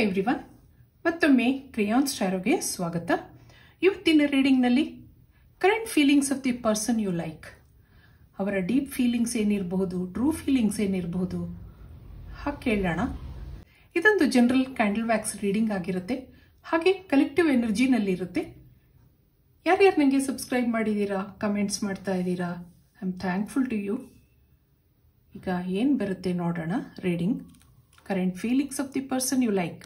Everyone, ಮತ್ತೊಮ್ಮೆ crayons ಟ್ಯಾರೋಗೆ ಸ್ವಾಗತ. ಇವತ್ತಿನ ರೀಡಿಂಗ್ನಲ್ಲಿ current feelings of the person you like, ಅವರ ಡೀಪ್ ಫೀಲಿಂಗ್ಸ್ ಏನಿರಬಹುದು, ಟ್ರೂ ಫೀಲಿಂಗ್ಸ್ ಏನಿರಬಹುದು ಹಾಗೆ ಕೇಳೋಣ. ಇದೊಂದು ಜನರಲ್ ಕ್ಯಾಂಡಲ್ ವ್ಯಾಕ್ಸ್ ರೀಡಿಂಗ್ ಆಗಿರುತ್ತೆ, ಹಾಗೆ ಕಲೆಕ್ಟಿವ್ ಎನರ್ಜಿನಲ್ಲಿರುತ್ತೆ. ಯಾರ್ಯಾರು ನನಗೆ ಸಬ್ಸ್ಕ್ರೈಬ್ ಮಾಡಿದ್ದೀರಾ, ಕಮೆಂಟ್ಸ್ ಮಾಡ್ತಾ ಇದ್ದೀರಾ, I am thankful to you. ಈಗ ಏನು ಬರುತ್ತೆ ನೋಡೋಣ. Reading current feelings of the person you like.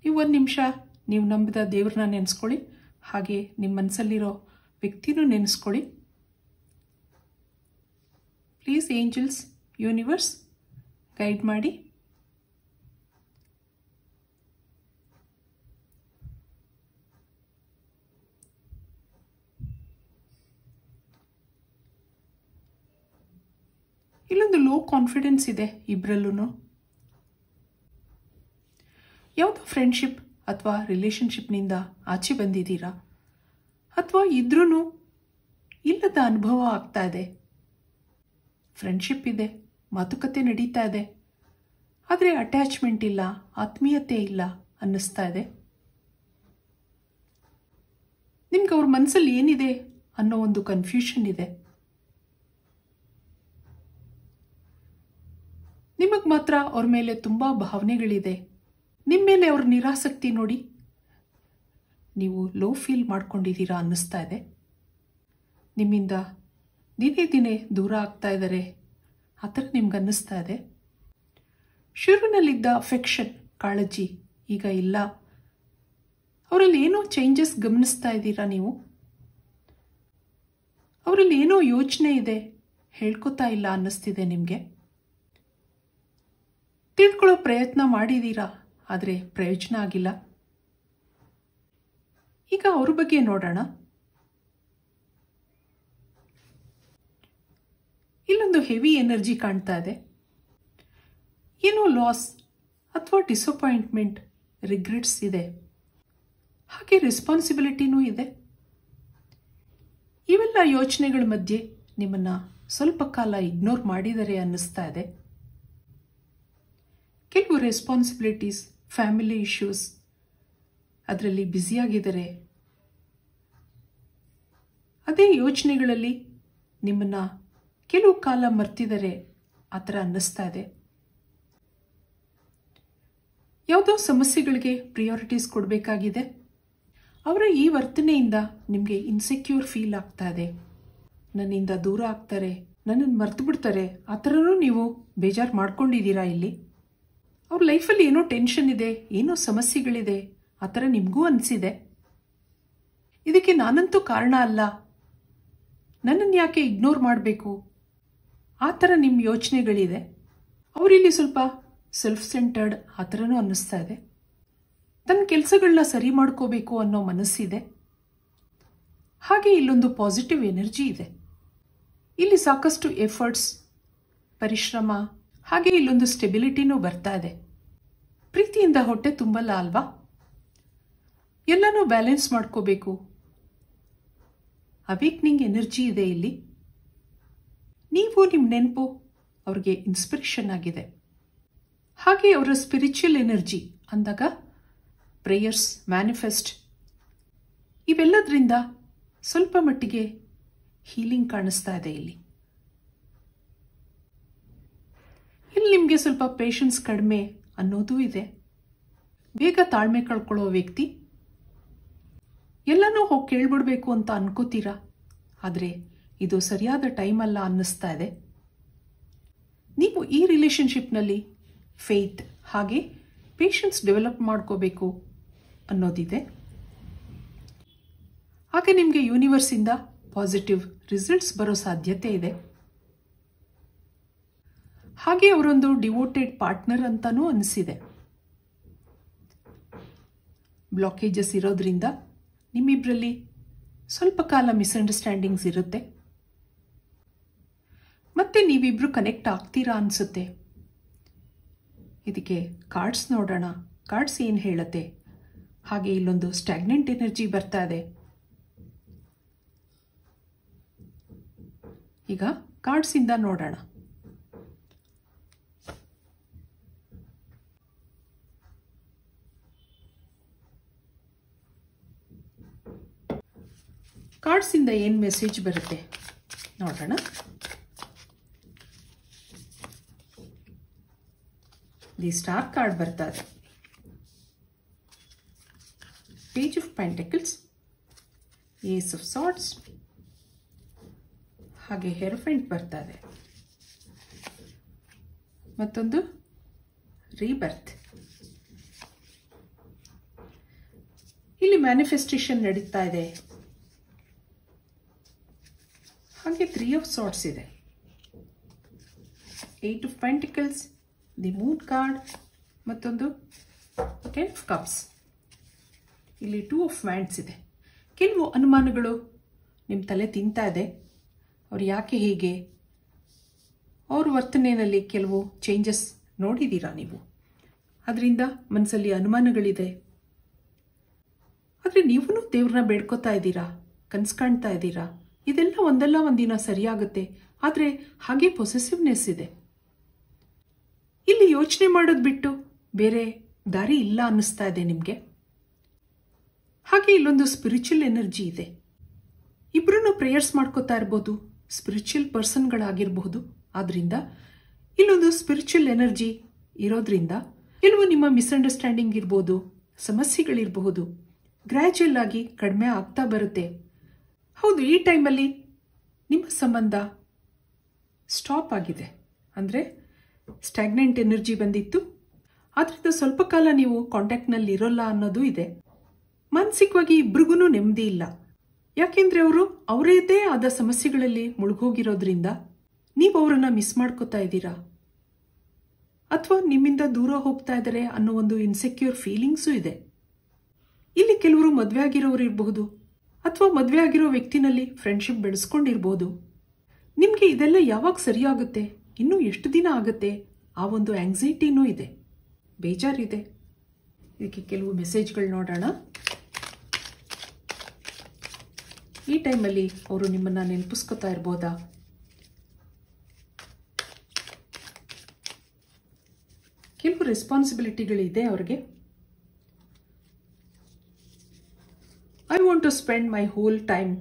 ನೀವು ಒಂದು ನಿಮಿಷ ನೀವು ನಂಬಿದ ದೇವ್ರನ್ನ ನೆನೆಸ್ಕೊಳ್ಳಿ, ಹಾಗೆ ನಿಮ್ಮ ಮನಸ್ಸಲ್ಲಿರೋ ವ್ಯಕ್ತಿನೂ ನೆನೆಸ್ಕೊಳ್ಳಿ. ಪ್ಲೀಸ್ ಏಂಜಲ್ಸ್, ಯೂನಿವರ್ಸ್ ಗೈಡ್ ಮಾಡಿ. ಇಲ್ಲೊಂದು ಲೋ ಕಾನ್ಫಿಡೆನ್ಸ್ ಇದೆ ಇಬ್ಬರಲ್ಲೂ. ಯಾವುದೋ ಫ್ರೆಂಡ್ಶಿಪ್ ಅಥವಾ ರಿಲೇಶನ್ಶಿಪ್ನಿಂದ ಆಚೆ ಬಂದಿದ್ದೀರಾ, ಅಥವಾ ಇದ್ರೂ ಇಲ್ಲದ ಅನುಭವ ಆಗ್ತಾ ಇದೆ. ಫ್ರೆಂಡ್ಶಿಪ್ ಇದೆ, ಮಾತುಕತೆ ನಡೀತಾ ಇದೆ, ಆದರೆ ಅಟ್ಯಾಚ್ಮೆಂಟ್ ಇಲ್ಲ, ಆತ್ಮೀಯತೆ ಇಲ್ಲ ಅನ್ನಿಸ್ತಾ ಇದೆ. ನಿಮ್ಗೆ ಅವ್ರ ಮನಸ್ಸಲ್ಲಿ ಏನಿದೆ ಅನ್ನೋ ಒಂದು ಕನ್ಫ್ಯೂಷನ್ ಇದೆ. ನಿಮಗೆ ಮಾತ್ರ ಅವ್ರ ಮೇಲೆ ತುಂಬ ಭಾವನೆಗಳಿದೆ. ನಿಮ್ಮ ಮೇಲೆ ಅವ್ರ ನಿರಾಸಕ್ತಿ ನೋಡಿ ನೀವು ಲೋ ಫೀಲ್ ಮಾಡ್ಕೊಂಡಿದ್ದೀರಾ ಅನ್ನಿಸ್ತಾ ಇದೆ. ನಿಮ್ಮಿಂದ ದಿನೇ ದಿನೇ ದೂರ ಆಗ್ತಾ ಇದ್ದಾರೆ, ಆ ಥರ ನಿಮ್ಗೆ ಅನ್ನಿಸ್ತಾ ಇದೆ. ಶುರುವಿನಲ್ಲಿದ್ದ ಅಫೆಕ್ಷನ್, ಕಾಳಜಿ ಈಗ ಇಲ್ಲ. ಅವರಲ್ಲಿ ಏನೋ ಚೇಂಜಸ್ ಗಮನಿಸ್ತಾ ಇದ್ದೀರಾ ನೀವು. ಅವರಲ್ಲಿ ಏನೋ ಯೋಚನೆ ಇದೆ, ಹೇಳ್ಕೊತಾ ಇಲ್ಲ ಅನ್ನಿಸ್ತಿದೆ ನಿಮಗೆ. ತಿಳ್ಕೊಳ್ಳೋ ಪ್ರಯತ್ನ ಮಾಡಿದ್ದೀರಾ, ಆದರೆ ಪ್ರಯೋಜನ ಆಗಿಲ್ಲ. ಈಗ ಅವ್ರ ಬಗ್ಗೆ ನೋಡೋಣ. ಇಲ್ಲೊಂದು ಹೆವಿ ಎನರ್ಜಿ ಕಾಣ್ತಾ ಇದೆ. ಏನೋ ಲಾಸ್ ಅಥವಾ ಡಿಸಪಾಯಿಂಟ್ಮೆಂಟ್, ರಿಗ್ರೆಟ್ಸ್ ಇದೆ, ಹಾಗೆ ರೆಸ್ಪಾನ್ಸಿಬಿಲಿಟಿನೂ ಇದೆ. ಇವೆಲ್ಲ ಯೋಚನೆಗಳ ಮಧ್ಯೆ ನಿಮ್ಮನ್ನು ಸ್ವಲ್ಪ ಕಾಲ ಇಗ್ನೋರ್ ಮಾಡಿದರೆ ಅನ್ನಿಸ್ತಾ ಇದೆ. ಕೆಲವು ರೆಸ್ಪಾನ್ಸಿಬಿಲಿಟೀಸ್, ಫ್ಯಾಮಿಲಿ ಇಶ್ಯೂಸ್ ಅದರಲ್ಲಿ ಬ್ಯುಸಿಯಾಗಿದ್ದಾರೆ. ಅದೇ ಯೋಚನೆಗಳಲ್ಲಿ ನಿಮ್ಮನ್ನು ಕೆಲವು ಕಾಲ ಮರ್ತಿದ್ದಾರೆ, ಆ ಥರ ಅನ್ನಿಸ್ತಾ ಇದೆ. ಯಾವುದೋ ಸಮಸ್ಯೆಗಳಿಗೆ ಪ್ರಿಯಾರಿಟೀಸ್ ಕೊಡಬೇಕಾಗಿದೆ. ಅವರ ಈ ವರ್ತನೆಯಿಂದ ನಿಮಗೆ ಇನ್ಸೆಕ್ಯೂರ್ ಫೀಲ್ ಆಗ್ತಾ ಇದೆ. ನನ್ನಿಂದ ದೂರ ಆಗ್ತಾರೆ, ನನ್ನನ್ನು ಮರ್ತು ಬಿಡ್ತಾರೆ, ಆ ಥರನೂ ನೀವು ಬೇಜಾರು ಮಾಡ್ಕೊಂಡಿದ್ದೀರಾ. ಇಲ್ಲಿ ಅವ್ರ ಲೈಫಲ್ಲಿ ಏನೋ ಟೆನ್ಷನ್ ಇದೆ, ಏನೋ ಸಮಸ್ಯೆಗಳಿದೆ, ಆ ಥರ ನಿಮಗೂ ಅನಿಸಿದೆ. ಇದಕ್ಕೆ ನಾನಂತೂ ಕಾರಣ ಅಲ್ಲ, ನನ್ನನ್ನು ಯಾಕೆ ಇಗ್ನೋರ್ ಮಾಡಬೇಕು, ಆ ಥರ ನಿಮ್ಮ ಯೋಚನೆಗಳಿದೆ. ಅವರಿಲ್ಲಿ ಸ್ವಲ್ಪ ಸೆಲ್ಫ್ ಸೆಂಟರ್ಡ್ ಆ ಥರನೂ ಅನ್ನಿಸ್ತಾ ಇದೆ. ತನ್ನ ಕೆಲಸಗಳನ್ನ ಸರಿ ಮಾಡ್ಕೋಬೇಕು ಅನ್ನೋ ಮನಸ್ಸಿದೆ. ಹಾಗೆ ಇಲ್ಲೊಂದು ಪಾಸಿಟಿವ್ ಎನರ್ಜಿ ಇದೆ. ಇಲ್ಲಿ ಸಾಕಷ್ಟು ಎಫರ್ಟ್ಸ್, ಪರಿಶ್ರಮ, ಹಾಗೆ ಇಲ್ಲೊಂದು ಸ್ಟೆಬಿಲಿಟಿನೂ ಬರ್ತಾ ಇದೆ. ಪ್ರೀತಿಯಿಂದ ಹೊಟ್ಟೆ ತುಂಬಲ್ಲ ಅಲ್ವಾ, ಎಲ್ಲನೂ ಬ್ಯಾಲೆನ್ಸ್ ಮಾಡ್ಕೋಬೇಕು. ಅವೇಕ್ನಿಂಗ್ ಎನರ್ಜಿ ಇದೆ ಇಲ್ಲಿ. ನೀವು ನಿಮ್ಮ ನೆನಪು ಅವ್ರಿಗೆ ಇನ್ಸ್ಪಿರೇಷನ್ ಆಗಿದೆ. ಹಾಗೆ ಅವರ ಸ್ಪಿರಿಚುವಲ್ ಎನರ್ಜಿ ಅಂದಾಗ ಪ್ರೇಯರ್ಸ್, ಮ್ಯಾನಿಫೆಸ್ಟ್ ಇವೆಲ್ಲದರಿಂದ ಸ್ವಲ್ಪ ಮಟ್ಟಿಗೆ ಹೀಲಿಂಗ್ ಕಾಣಿಸ್ತಾ ಇದೆ. ಇಲ್ಲಿ ನಿಮಗೆ ಸ್ವಲ್ಪ ಪೇಷನ್ಸ್ ಕಡಿಮೆ ಅನ್ನೋದು ಇದೆ. ಬೇಗ ತಾಳ್ಮೆ ಕಳ್ಕೊಳ್ಳೋ ವ್ಯಕ್ತಿ. ಎಲ್ಲನೂ ಹೋಗಿ ಕೇಳ್ಬಿಡ್ಬೇಕು ಅಂತ ಅನ್ಕೋತೀರಾ, ಆದರೆ ಇದು ಸರಿಯಾದ ಟೈಮ್ ಅಲ್ಲ ಅನ್ನಿಸ್ತಾ ಇದೆ. ನೀವು ಈ ರಿಲೇಶನ್ಶಿಪ್ನಲ್ಲಿ ಫೇತ್ ಹಾಗೆ ಪೇಷನ್ಸ್ ಡೆವಲಪ್ ಮಾಡ್ಕೋಬೇಕು ಅನ್ನೋದಿದೆ. ಹಾಗೆ ನಿಮಗೆ ಯೂನಿವರ್ಸಿಂದ ಪಾಸಿಟಿವ್ ರಿಸಲ್ಟ್ಸ್ ಬರೋ ಸಾಧ್ಯತೆ ಇದೆ. ಹಾಗೆ ಅವರೊಂದು ಡಿವೋಟೆಡ್ ಪಾರ್ಟ್ನರ್ ಅಂತಾನೂ ಅನಿಸಿದೆ. ಬ್ಲಾಕೇಜಸ್ ಇರೋದ್ರಿಂದ ನಿಮ್ಮಿಬ್ಬರಲ್ಲಿ ಸ್ವಲ್ಪ ಕಾಲ ಮಿಸ್ಅಂಡರ್ಸ್ಟ್ಯಾಂಡಿಂಗ್ಸ್ ಇರುತ್ತೆ. ಮತ್ತೆ ನೀವಿಬ್ರು ಕನೆಕ್ಟ್ ಆಗ್ತೀರಾ ಅನಿಸುತ್ತೆ. ಇದಕ್ಕೆ ಕಾರ್ಡ್ಸ್ ನೋಡೋಣ, ಕಾರ್ಡ್ಸ್ ಏನು ಹೇಳುತ್ತೆ. ಹಾಗೆ ಇಲ್ಲೊಂದು ಸ್ಟ್ಯಾಗ್ನೆಂಟ್ ಎನರ್ಜಿ ಬರ್ತಾ ಇದೆ. ಈಗ ಕಾರ್ಡ್ಸಿಂದ ನೋಡೋಣ. ಕಾರ್ಡ್ಸಿಂದ ಏನು ಮೆಸೇಜ್ ಬರುತ್ತೆ ನೋಡೋಣ. ದಿ ಸ್ಟಾರ್ ಕಾರ್ಡ್ ಬರ್ತಾ ಇದೆ. Page of pentacles, ace of swords, ಹಾಗೆ ಹೆರೋಫೆಂಟ್ ಬರ್ತಾ ಇದೆ. ಮತ್ತೊಂದು ರೀಬರ್ತ್. ಇಲ್ಲಿ ಮ್ಯಾನಿಫೆಸ್ಟೇಷನ್ ನಡೀತಾ ಇದೆ. ಹಾಗೆ 3 ಆಫ್ ಸಾರ್ಟ್ಸ್ ಇದೆ. 8 of pentacles, the Moon card, ಮತ್ತೊಂದು 10 ಆಫ್ ಕಪ್ಸ್. ಇಲ್ಲಿ 2 ಆಫ್ ವ್ಯಾಂಡ್ಸ್ ಇದೆ. ಕೆಲವು ಅನುಮಾನಗಳು ನಿಮ್ಮ ತಲೆ ತಿಂತಾ ಇದೆ. ಅವ್ರು ಯಾಕೆ ಹೀಗೆ, ಅವ್ರ ವರ್ತನೆಯಲ್ಲಿ ಕೆಲವು ಚೇಂಜಸ್ ನೋಡಿದ್ದೀರಾ ನೀವು, ಅದರಿಂದ ಮನಸ್ಸಲ್ಲಿ ಅನುಮಾನಗಳಿದೆ. ಆದರೆ ನೀವೂ ದೇವ್ರನ್ನ ಬೇಡ್ಕೋತಾ ಇದ್ದೀರಾ, ಕನಸು ಕಾಣ್ತಾ ಇದ್ದೀರಾ, ಇದೆಲ್ಲ ಒಂದಲ್ಲ ಒಂದಿನ ಸರಿಯಾಗುತ್ತೆ. ಆದರೆ ಹಾಗೆ ಪೊಸೆಸಿವ್ನೆಸ್ ಇದೆ. ಇಲ್ಲಿ ಯೋಚನೆ ಮಾಡೋದು ಬಿಟ್ಟು ಬೇರೆ ದಾರಿ ಇಲ್ಲ ಅನ್ನಿಸ್ತಾ ಇದೆ ನಿಮಗೆ. ಹಾಗೆ ಇಲ್ಲೊಂದು ಸ್ಪಿರಿಚುವಲ್ ಎನರ್ಜಿ ಇದೆ. ಇಬ್ಬರೂ ಪ್ರೇಯರ್ಸ್ ಮಾಡ್ಕೋತಾ ಇರ್ಬೋದು, ಸ್ಪಿರಿಚುವಲ್ ಪರ್ಸನ್ಗಳಾಗಿರಬಹುದು. ಆದ್ದರಿಂದ ಇಲ್ಲೊಂದು ಸ್ಪಿರಿಚುವಲ್ ಎನರ್ಜಿ ಇರೋದ್ರಿಂದ ಕೆಲವು ನಿಮ್ಮ ಮಿಸ್ಅಂಡರ್ಸ್ಟ್ಯಾಂಡಿಂಗ್ ಇರ್ಬೋದು, ಸಮಸ್ಯೆಗಳಿರಬಹುದು, ಗ್ರ್ಯಾಜುಯಲ್ ಆಗಿ ಕಡಿಮೆ ಆಗ್ತಾ ಬರುತ್ತೆ. ಹೌದು, ಈ ಟೈಮಲ್ಲಿ ನಿಮ್ಮ ಸಂಬಂಧ ಸ್ಟಾಪ್ ಆಗಿದೆ, ಅಂದರೆ ಸ್ಟ್ಯಾಗ್ನೆಂಟ್ ಎನರ್ಜಿ ಬಂದಿತ್ತು. ಆದ್ದರಿಂದ ಸ್ವಲ್ಪ ಕಾಲ ನೀವು ಕಾಂಟ್ಯಾಕ್ಟ್ನಲ್ಲಿ ಇರೋಲ್ಲ ಅನ್ನೋದು ಇದೆ. ಮಾನಸಿಕವಾಗಿ ಇಬ್ರಿಗೂ ನೆಮ್ಮದಿ ಇಲ್ಲ. ಯಾಕೆಂದರೆ ಅವರು ಅವರದೇ ಆದ ಸಮಸ್ಯೆಗಳಲ್ಲಿ ಮುಳುಗೋಗಿರೋದ್ರಿಂದ ನೀವು ಅವರನ್ನು ಮಿಸ್ ಮಾಡ್ಕೋತಾ ಇದ್ದೀರಾ, ಅಥವಾ ನಿಮ್ಮಿಂದ ದೂರ ಹೋಗ್ತಾ ಇದ್ದಾರೆ ಅನ್ನೋ ಒಂದು ಇನ್ಸೆಕ್ಯೂರ್ ಫೀಲಿಂಗ್ಸು ಇದೆ. ಇಲ್ಲಿ ಕೆಲವರು ಮದುವೆ ಆಗಿರೋರು ಇರಬಹುದು, ಅಥವಾ ಮದುವೆ ಆಗಿರೋ ವ್ಯಕ್ತಿನಲ್ಲಿ ಫ್ರೆಂಡ್ಶಿಪ್ ಬೆಳೆಸ್ಕೊಂಡಿರ್ಬೋದು. ನಿಮಗೆ ಇದೆಲ್ಲ ಯಾವಾಗ ಸರಿಯಾಗುತ್ತೆ, ಇನ್ನೂ ಎಷ್ಟು ದಿನ ಆಗುತ್ತೆ, ಆ ಒಂದು ಆಂಗ್ಸೈಟಿನೂ ಇದೆ, ಬೇಜಾರಿದೆ. ಇದಕ್ಕೆ ಕೆಲವು ಮೆಸೇಜ್ಗಳು ನೋಡೋಣ. ಈ ಟೈಮಲ್ಲಿ ಅವರು ನಿಮ್ಮನ್ನು ನೆನಪಿಸ್ಕೊತಾ ಇರ್ಬೋದಾ? ಕೆಲವು ರೆಸ್ಪಾನ್ಸಿಬಿಲಿಟಿಗಳಿದೆ ಅವ್ರಿಗೆ. I want to spend my whole time.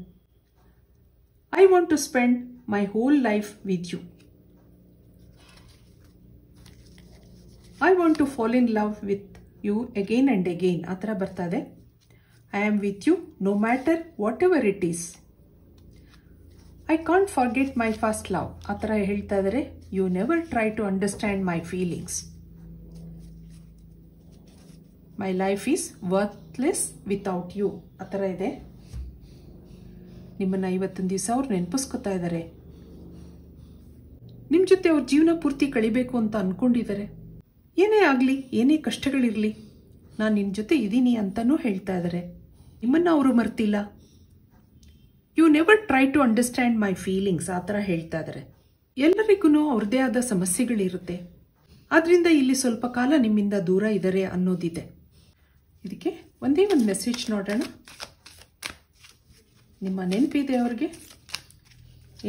I want to spend my whole life with you. I want to fall in love with you again and again. ಆ ಥರ ಬರ್ತಾ ಇದೆ. I am with you no matter whatever it is. I can't forget my first love. ಆ ಥರ ಹೇಳ್ತಾ ಇದ್ದಾರೆ. You never try to understand my feelings. My life is worthless without you. ಆ ಥರ ಇದೆ. ನಿಮ್ಮನ್ನು ಇವತ್ತೊಂದು ದಿವಸ ಅವ್ರು ನೆನಪಿಸ್ಕೊತಾ ಇದ್ದಾರೆ. ನಿಮ್ಮ ಜೊತೆ ಅವ್ರ ಜೀವನ ಪೂರ್ತಿ ಕಳಿಬೇಕು ಅಂತ ಅಂದ್ಕೊಂಡಿದ್ದಾರೆ. ಏನೇ ಆಗಲಿ, ಏನೇ ಕಷ್ಟಗಳಿರಲಿ, ನಾನು ನಿನ್ನ ಜೊತೆ ಇದ್ದೀನಿ ಅಂತಲೂ ಹೇಳ್ತಾ ಇದ್ದಾರೆ. ನಿಮ್ಮನ್ನು ಅವರು ಮರ್ತಿಲ್ಲ. You never try to understand my feelings. ಆ ಥರ ಹೇಳ್ತಾ ಇದ್ದಾರೆ. ಎಲ್ಲರಿಗೂ ಅವ್ರದ್ದೇ ಆದ ಸಮಸ್ಯೆಗಳಿರುತ್ತೆ. ಆದ್ದರಿಂದ ಇಲ್ಲಿ ಸ್ವಲ್ಪ ಕಾಲ ನಿಮ್ಮಿಂದ ದೂರ ಇದ್ದಾರೆ ಅನ್ನೋದಿದೆ. ಇದಕ್ಕೆ ಒಂದೇ ಒಂದು ಮೆಸೇಜ್ ನೋಡೋಣ. ನಿಮ್ಮ ನೆನಪಿದೆ ಅವ್ರಿಗೆ?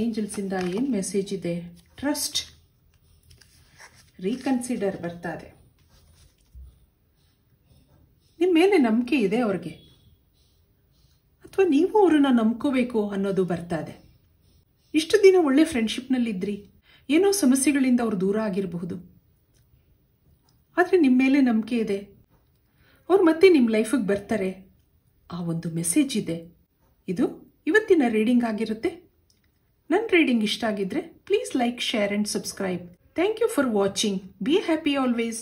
ಏಂಜಲ್ಸಿಂದ ಏನು ಮೆಸೇಜ್ ಇದೆ? ಟ್ರಸ್ಟ್, ರೀಕನ್ಸಿಡರ್ ಬರ್ತಾ ಇದೆ. ನಿಮ್ಮ ಮೇಲೆ ನಂಬಿಕೆ ಇದೆ ಅವ್ರಿಗೆ, ಅಥವಾ ನೀವು ಅವ್ರನ್ನ ನಂಬ್ಕೋಬೇಕು ಅನ್ನೋದು ಬರ್ತಾ ಇದೆ. ಇಷ್ಟು ದಿನ ಒಳ್ಳೆ ಫ್ರೆಂಡ್ಶಿಪ್ನಲ್ಲಿದ್ರಿ, ಏನೋ ಸಮಸ್ಯೆಗಳಿಂದ ಅವ್ರು ದೂರ ಆಗಿರಬಹುದು. ಆದರೆ ನಿಮ್ಮ ಮೇಲೆ ನಂಬಿಕೆ ಇದೆ, ಅವ್ರು ಮತ್ತೆ ನಿಮ್ಮ ಲೈಫಿಗೆ ಬರ್ತಾರೆ. ಆ ಒಂದು ಮೆಸೇಜ್ ಇದೆ. ಇದು ಇವತ್ತಿನ ರೀಡಿಂಗ್ ಆಗಿರುತ್ತೆ. ನನ್ನ ರೀಡಿಂಗ್ ಇಷ್ಟ ಆಗಿದ್ರೆ please like, share and subscribe. Thank you for watching. Be happy always.